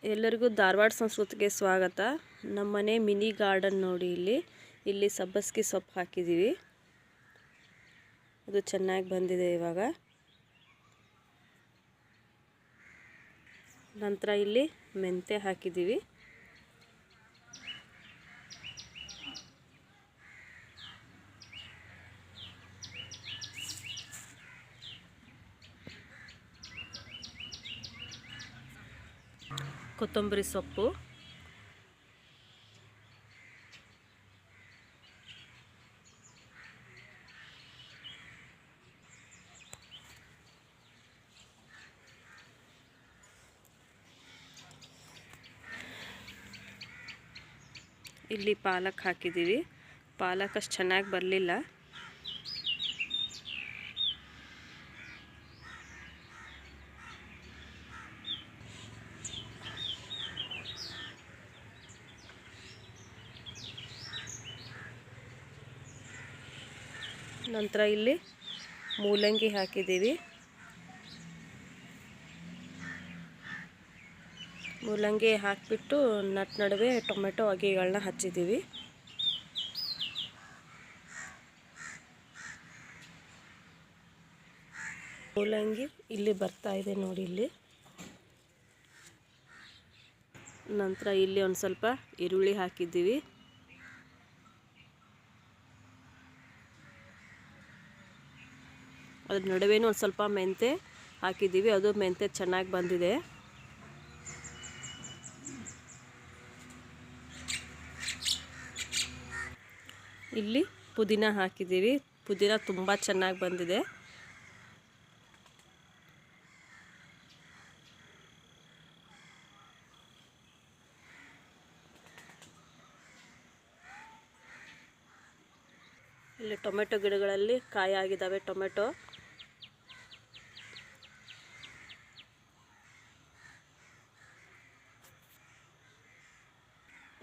ಎಲ್ಲರಿಗೂ ಧಾರವಾಡ ಸಂಸ್ಕೃತಿಗೆ ಸ್ವಾಗತ. ನಮ್ಮನೆ ಮಿನಿ ಗಾರ್ಡನ್ ನೋಡಿ. ಇಲ್ಲಿ ಸಬ್ಬಸ್ಗಿ ಸೊಪ್ಪು ಹಾಕಿದ್ದೀವಿ. ಅದು ಚೆನ್ನಾಗಿ ಬಂದಿದೆ ಇವಾಗ. ನಂತರ ಇಲ್ಲಿ ಮೆಂತೆ ಹಾಕಿದ್ದೀವಿ. ಕೊತ್ತಂಬರಿ ಸೊಪ್ಪು, ಇಲ್ಲಿ ಪಾಲಕ್ ಹಾಕಿದ್ದೀವಿ. ಪಾಲಕ್ ಅಷ್ಟು ಚೆನ್ನಾಗಿ ಬರಲಿಲ್ಲ. ನಂತರ ಇಲ್ಲಿ ಮೂಲಂಗಿ ಹಾಕಿದ್ದೀವಿ. ಮೂಲಂಗಿ ಹಾಕಿಬಿಟ್ಟು ನಡುವೆ ಟೊಮೆಟೊ ಅಗಿಗಳನ್ನ ಹಚ್ಚಿದ್ದೀವಿ. ಮೂಲಂಗಿ ಇಲ್ಲಿ ಬರ್ತಾ ಇದೆ ನೋಡಿ ಇಲ್ಲಿ. ನಂತರ ಇಲ್ಲಿ ಒಂದು ಸ್ವಲ್ಪ ಈರುಳ್ಳಿ ಹಾಕಿದ್ದೀವಿ. ಅದ್ರ ನಡುವೆನೂ ಒಂದು ಸ್ವಲ್ಪ ಮೆಂತೆ ಹಾಕಿದ್ದೀವಿ. ಅದು ಮೆಂತೆ ಚೆನ್ನಾಗಿ ಬಂದಿದೆ. ಇಲ್ಲಿ ಪುದೀನ ಹಾಕಿದ್ದೀವಿ. ಪುದೀನ ತುಂಬ ಚೆನ್ನಾಗಿ ಬಂದಿದೆ. ಇಲ್ಲಿ ಟೊಮೆಟೊ ಗಿಡಗಳಲ್ಲಿ ಕಾಯಿ ಆಗಿದ್ದಾವೆ. ಟೊಮೆಟೊ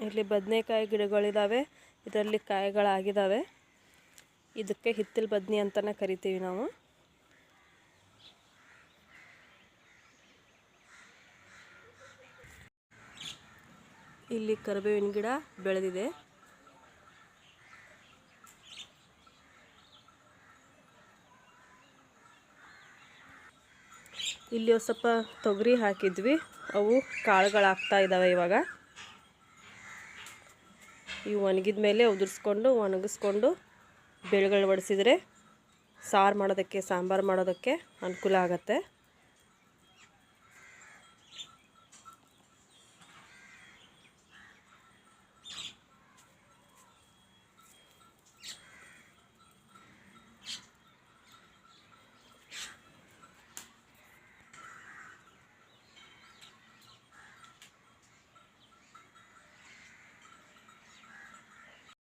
ಇಲ್ಲಿ ಬದನೆಕಾಯಿ ಗಿಡಗಳಿದ್ದಾವೆ. ಇದರಲ್ಲಿ ಕಾಯಿಗಳಾಗಿದ್ದಾವೆ. ಇದಕ್ಕೆ ಹಿತ್ತಲ ಬದನೆ ಅಂತಲೇ ಕರಿತೀವಿ ನಾವು. ಇಲ್ಲಿ ಕರಿಬೇವಿನ ಗಿಡ ಬೆಳೆದಿದೆ. ಇಲ್ಲಿ ಒಂದು ಸ್ವಲ್ಪ ತೊಗರಿ ಹಾಕಿದ್ವಿ. ಅವು ಕಾಳುಗಳಾಗ್ತಾ ಇದ್ದಾವೆ ಇವಾಗ. ಇವು ಒಣಗಿದ ಮೇಲೆ ಉದುರಿಸ್ಕೊಂಡು ಒಣಗಿಸ್ಕೊಂಡು ಬೇಳೆಗಳು ಬಡಿಸಿದರೆ ಸಾಂಬಾರು ಮಾಡೋದಕ್ಕೆ ಅನುಕೂಲ ಆಗುತ್ತೆ.